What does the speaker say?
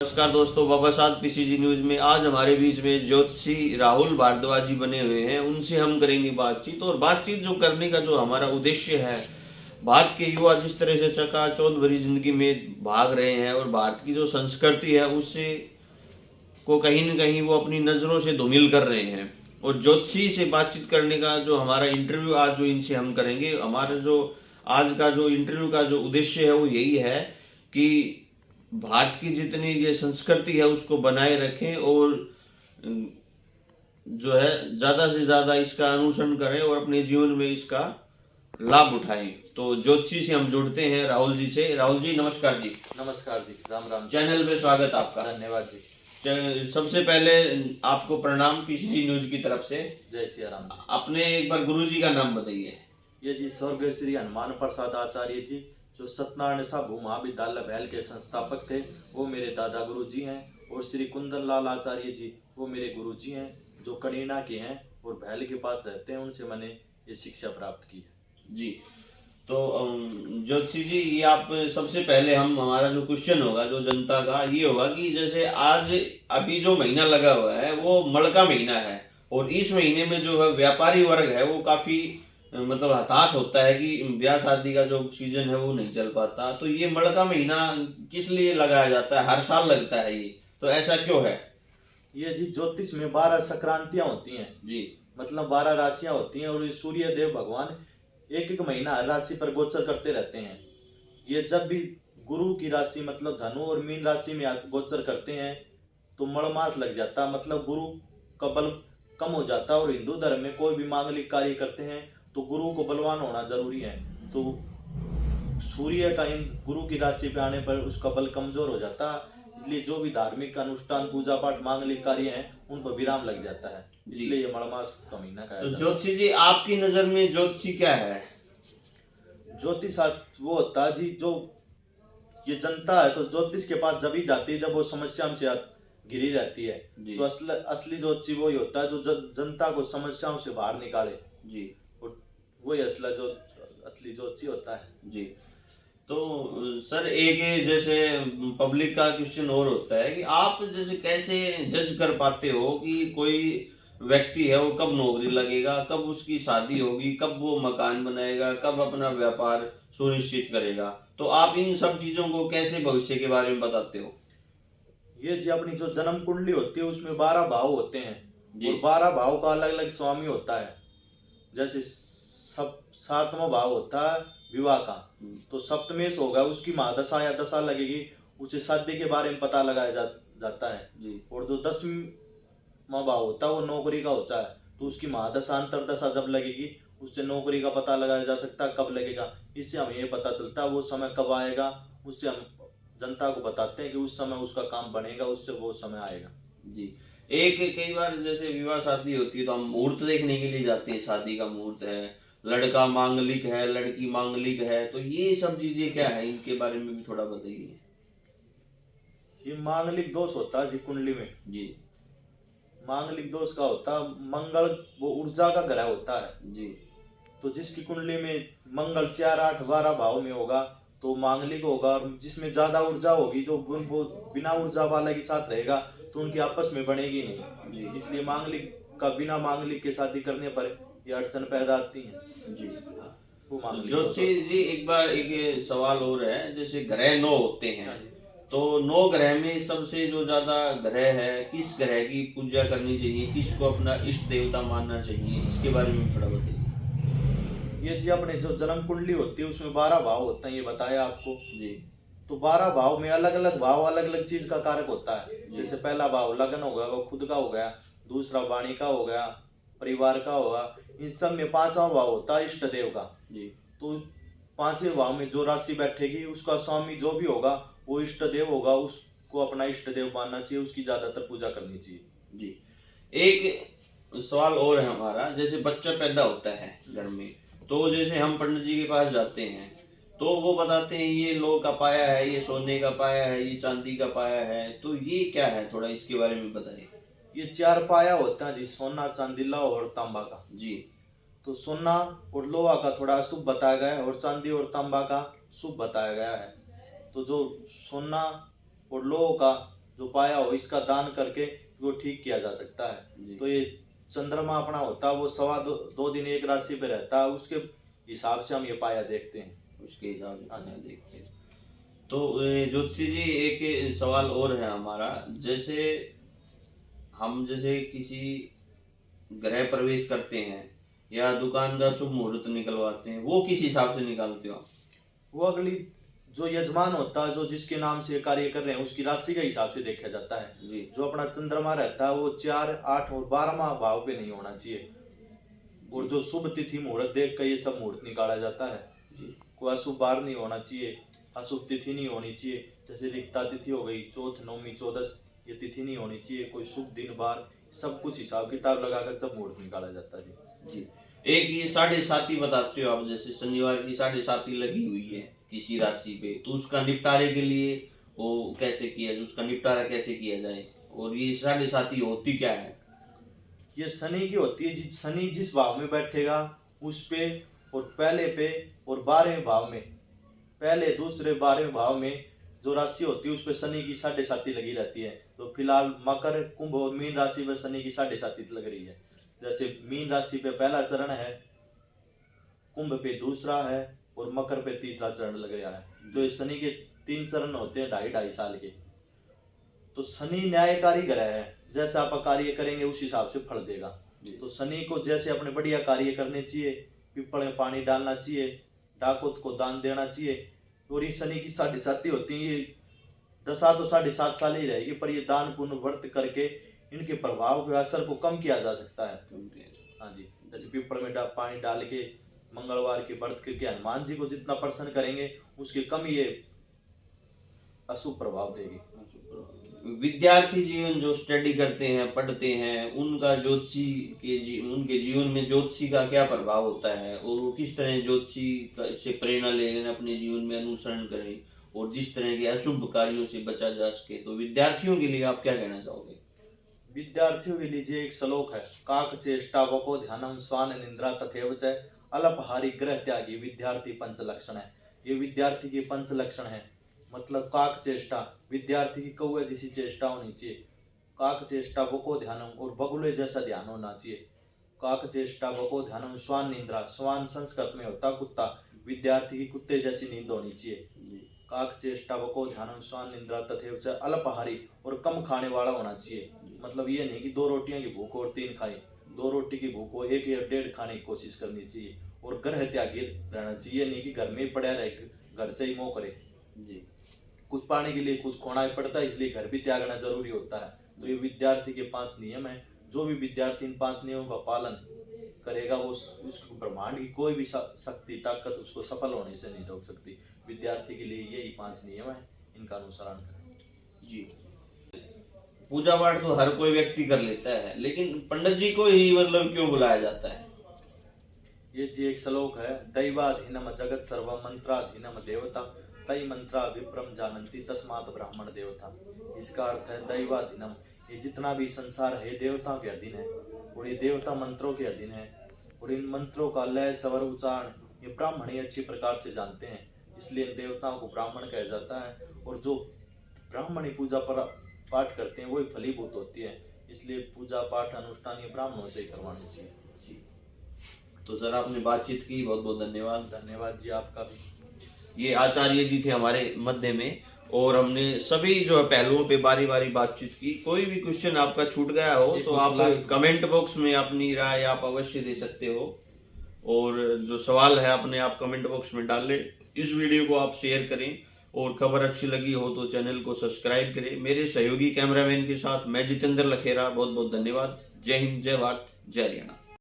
नमस्कार दोस्तों, बाबा साहब पीसीजी न्यूज़ में आज हमारे बीच में ज्योतिषी राहुल भारद्वाज जी बने हुए हैं। उनसे हम करेंगे बातचीत। और बातचीत जो करने का जो हमारा उद्देश्य है, भारत के युवा जिस तरह से चकाचौंध भरी जिंदगी में भाग रहे हैं और भारत की जो संस्कृति है उससे को कहीं न कहीं वो अपनी नज़रों से धूमिल कर रहे हैं। और ज्योतिषी से बातचीत करने का जो हमारा इंटरव्यू आज जो इनसे हम करेंगे, हमारा जो आज का जो इंटरव्यू का जो उद्देश्य है वो यही है कि भारत की जितनी ये संस्कृति है उसको बनाए रखें और जो है ज़्यादा से ज़्यादा इसका अनुसरण करें और अपने जीवन में इसका लाभ उठाएं। तो ज्योतिषी से हम जुड़ते हैं राहुल जी से। राहुल जी नमस्कार जी। नमस्कार जी, राम राम। चैनल पे स्वागत आपका। धन्यवाद जी। सबसे पहले आपको प्रणाम पीसीजी न्यूज की तरफ से। जय सिया राम। अपने एक बार गुरु जी का नाम बताइए। ये जी स्वर्गीय श्री हनुमान प्रसाद आचार्य जी, जो सत्यनारायण साहू महाविद्यालय भैल के संस्थापक थे, वो मेरे दादा गुरु जी हैं। और श्री कुंदन लाल आचार्य जी, वो मेरे गुरु जी हैं, जो कनीना के हैं और भैल के पास रहते हैं। उनसे मैंने ये शिक्षा प्राप्त की है जी। तो ज्योतिषी जी, ये आप सबसे पहले हमारा जो क्वेश्चन होगा जो जनता का ये होगा कि जैसे आज अभी जो महीना लगा हुआ है वो मड़ का महीना है और इस महीने में जो है व्यापारी वर्ग है वो काफ़ी मतलब हताश होता है कि ब्याह शादी का जो सीजन है वो नहीं चल पाता। तो ये मड़ का महीना किस लिए लगाया जाता है? हर साल लगता है ये, तो ऐसा क्यों है? ये जी ज्योतिष में 12 संक्रांतियां होती हैं जी, मतलब 12 राशियां होती हैं। और सूर्य देव भगवान एक एक महीना हर राशि पर गोचर करते रहते हैं। ये जब भी गुरु की राशि मतलब धनु और मीन राशि में गोचर करते हैं तो मड़ मास लग जाता, मतलब गुरु का बल कम हो जाता। और हिंदू धर्म में कोई भी मांगलिक कार्य करते हैं तो गुरु को बलवान होना जरूरी है। तो सूर्य का इन गुरु की राशि पे आने पर उसका बल कमजोर हो जाता, इसलिए जो भी धार्मिक अनुष्ठान पूजा पाठ मांगलिक कार्य हैं उन पर विराम लग जाता है, इसलिए ये मड़ मास का महीना कहा जाता है। तो ज्योतिषी जी, आपकी नजर में ज्योतिषी क्या है? ज्योतिष वो होता है जी, जो ये जनता है तो ज्योतिष के पास जब ही जाती है जब वो समस्या से घिरी रहती है। तो असली ज्योतिषी वही होता है जो जनता को समस्याओं से बाहर निकाले जी। और वही असली ज्योतिषी होता है जी। तो सर, एक जैसे पब्लिक का क्वेश्चन और होता है कि आप जैसे कैसे जज कर पाते हो कि कोई व्यक्ति है वो कब नौकरी लगेगा, कब उसकी शादी होगी, कब वो मकान बनाएगा, कब अपना व्यापार सुनिश्चित करेगा? तो आप इन सब चीजों को कैसे भविष्य के बारे में बताते हो? ये जी अपनी जो जन्म कुंडली होती है उसमें 12 भाव होते हैं और 12 भाव का अलग अलग स्वामी होता है। जैसे सब 7वां भाव होता है विवाह का, तो सप्तमेश होगा, उसकी महादशा या दशा लगेगी, उसे शादी के बारे में पता लगाया जाता है जी। और जो 10वां भाव होता है वो नौकरी का होता है, तो उसकी महादशा अंतरदशा जब लगेगी उससे नौकरी का पता लगाया जा सकता है कब लगेगा। इससे हमें ये पता चलता है वो समय कब आएगा, उससे हम जनता को बताते हैं कि उस समय उसका काम बनेगा, उससे वो समय आएगा। जी। एक कई बार जैसे विवाह शादी होती है तो हम मुहूर्त देखने के लिए जाते हैं। शादी का मुहूर्त है, लड़का मांगलिक है, लड़की मांगलिक है, तो ये सब चीजें क्या है, इनके बारे में भी थोड़ा बताइए। ये मांगलिक दोष होता है जी कुंडली में। जी। मांगलिक दोष का होता है, मंगल वो ऊर्जा का ग्रह होता है जी। तो जिसकी कुंडली में मंगल 4, 8, 12 भाव में होगा तो मांगलिक होगा। और जिसमें ज्यादा ऊर्जा होगी, जो वो बिना ऊर्जा वाले के साथ रहेगा तो उनकी आपस में बनेगी नहीं जी। इसलिए मांगलिक का बिना मांगलिक के शादी करने पर ये अड़चन पैदा आती है जी। वो मांगलिक। ज्योतिषी जी, एक बार एक सवाल और है, जैसे ग्रह 9 होते हैं, तो 9 ग्रह में सबसे जो ज्यादा ग्रह है, किस ग्रह की पूजा करनी चाहिए, किसको अपना इष्ट देवता मानना चाहिए, इसके बारे में थोड़ा बताइए। ये जी अपने जो जन्म कुंडली होती है उसमें 12 भाव होते हैं, ये बताया आपको जी। तो 12 भाव में अलग अलग भाव अलग अलग चीज का कारक होता है। जैसे पहला भाव लगन हो गया, वो खुद का हो गया। दूसरा वाणी का हो गया, परिवार का होगा। इन सब में 5वां भाव होता है इष्ट देव का जी। तो 5वें भाव में जो राशि बैठेगी उसका स्वामी जो भी होगा वो इष्ट देव होगा, उसको अपना इष्ट देव मानना चाहिए, उसकी ज्यादातर पूजा करनी चाहिए जी। एक सवाल और है हमारा, जैसे बच्चा पैदा होता है घर में, तो जैसे हम पंडित जी के पास जाते हैं तो वो बताते हैं ये लोह का पाया है, ये सोने का पाया है, ये चांदी का पाया है, तो ये क्या है, थोड़ा इसके बारे में बताइए। ये 4 पाया होता है जी, सोना, चांदी, लोहा और तांबा का जी। तो सोना और लोहा का थोड़ा अशुभ बताया गया है और चांदी और तांबा का शुभ बताया गया है। तो जो सोना और लोहा का जो पाया हो इसका दान करके वो ठीक किया जा सकता जी। है। तो ये चंद्रमा अपना होता है वो 2.25 दिन एक राशि पे रहता है, उसके हिसाब से हम ये पाया देखते हैं। उसके हिसाब से हाँ जी। देखते हैं। तो ज्योतिषी जी एक सवाल और है हमारा, जैसे हम जैसे किसी गृह प्रवेश करते हैं या दुकान का शुभ मुहूर्त निकलवाते हैं, वो किस हिसाब से निकालते हो आप? वो अगली जो यजमान होता है, जो जिसके नाम से कार्य कर रहे हैं, उसकी राशि के हिसाब से देखा जाता है। जी जो अपना चंद्रमा रहता है वो 4, 8 और 12वां भाव पे नहीं होना चाहिए। और जो शुभ तिथि मुहूर्त देख कर ये सब मुहूर्त निकाला जाता है। जी कोई अशुभ बार नहीं होना चाहिए, अशुभ तिथि नहीं होनी चाहिए। जैसे रिक्ता तिथि हो गई, चौथ, नवमी, चौदस, ये तिथि नहीं होनी चाहिए। कोई शुभ दिन बार सब कुछ हिसाब किताब लगाकर जब मुहूर्त निकाला जाता है। जी जी। एक ये 7.5 बताते हो आप, जैसे शनिवार की 7.5 लगी हुई है किसी राशि पे, तो उसका निपटारे के लिए वो कैसे किया जाए, उसका निपटारा कैसे किया जाए, और ये 7.5 होती क्या है? ये शनि की होती है। शनि जिस भाव में बैठेगा उस पे और पहले पे और 12वें भाव में, पहले, दूसरे, 12वें भाव में जो राशि होती है उस पे शनि की 7.5 लगी रहती है। तो फिलहाल मकर, कुंभ और मीन राशि पर शनि की 7.5 लग रही है। जैसे मीन राशि पे पहला चरण है, कुंभ पे दूसरा है और मकर पे तीसरा चरण लग रहा है। तो ये शनि के 3 चरण होते हैं 2.5 साल के। तो शनि न्यायकारी ग्रह है, जैसे आप कार्य करेंगे उस हिसाब से फल देगा। तो शनि को जैसे अपने बढ़िया कार्य करने चाहिए, पीपल में पानी डालना चाहिए, डाकोत को दान देना चाहिए। और ये शनि की 7.5 होती है, ये दशा तो 7.5 साल ही रहेगी, पर ये दान पुण्य व्रत करके इनके प्रभाव के असर को कम किया जा सकता है। हाँ जी, जैसे पीपल में पानी डाल के मंगलवार के व्रत करके हनुमान जी को जितना प्रसन्न करेंगे उसके कम ये अशुभ प्रभाव देगी। विद्यार्थी जीवन जो स्टडी करते हैं, पढ़ते हैं, उनका ज्योतिषी उनके जीवन में ज्योतिषी का क्या प्रभाव होता है, और वो किस तरह ज्योतिषी से प्रेरणा लेकर अपने जीवन में अनुसरण करें और जिस तरह के अशुभ कार्यों से बचा जा सके, तो विद्यार्थियों के लिए आप क्या कहना चाहोगे? विद्यार्थियों के लिए एक श्लोक है, काक चेष्टा वको ध्यानम स्वान निंद्रा तथैव च अल्पहारी ग्रह त्यागी विद्यार्थी पंच लक्षण है। ये विद्यार्थी के पंच लक्षण है। मतलब काक चेष्टा, विद्यार्थी की कौवे जैसी चेष्टा होनी चाहिए। काक चेष्टा वको ध्यानम, और बगुले जैसा ध्यान होना चाहिए। काक चेष्टा वको ध्यानम स्वान निंद्रा, स्वान संस्कृत में होता कुत्ता, विद्यार्थी की कुत्ते जैसी नींद होनी चाहिए। काक चेष्टा वको ध्यानम स्वान निंद्रा तथैव च अल्पहारी, और कम खाने वाला होना चाहिए। मतलब ये नहीं कि 2 रोटियां की भूख और 3 खाएं, 2 रोटी की भूख हो 1 या 1.5 खाने की कोशिश करनी चाहिए। और ग्रह त्यागी रहना चाहिए, नहीं कि घर में ही पड़ा रहे, घर से ही मोह करे। जी कुछ पाने के लिए कुछ खोना ही पड़ता है, इसलिए घर भी त्यागना जरूरी होता है। तो ये विद्यार्थी के 5 नियम है। जो भी विद्यार्थी इन 5 नियमों का पालन करेगा वो उसको ब्रह्मांड की कोई भी शक्ति ताकत उसको सफल होने से नहीं रोक सकती। विद्यार्थी के लिए यही 5 नियम है, इनका अनुसरण करें। जी। पूजा पाठ तो हर कोई व्यक्ति कर लेता है, लेकिन पंडित जी को ही मतलब क्यों बुलाया जाता है? ये जी एक श्लोक है, दैवाधीनम जगत सर्वम मंत्राधीनम देवता तई मंत्रा विप्रम जानंती तस्मात् ब्राह्मण देवता। इसका अर्थ है दैवाधीनम, ये जितना भी संसार है देवताओं के अधीन है, और ये देवता मंत्रों के अधीन है। और इन मंत्रों का लय स्वर उच्चारण ये ब्राह्मण ही अच्छी प्रकार से जानते हैं, इसलिए इन देवताओं को ब्राह्मण कहा जाता है। और जो ब्राह्मणी पूजा पाठ करते हैं वही फलीभूत होती है, इसलिए पूजा पाठ अनुष्ठान ये ब्राह्मणों से ही करवानी चाहिए। जी। तो सर आपने बातचीत की, बहुत बहुत धन्यवाद। धन्यवाद जी आपका भी। ये आचार्य जी थे हमारे मध्य में, और हमने सभी जो पहलुओं पे बारी बारी बातचीत की। कोई भी क्वेश्चन आपका छूट गया हो तो आप कमेंट बॉक्स में अपनी राय आप अवश्य दे सकते हो, और जो सवाल है अपने आप कमेंट बॉक्स में डाल ले। इस वीडियो को आप शेयर करें, और खबर अच्छी लगी हो तो चैनल को सब्सक्राइब करें। मेरे सहयोगी कैमरामैन के साथ मैं जितेंद्र लखेरा, बहुत बहुत धन्यवाद। जय हिंद, जय भारत, जय हरियाणा।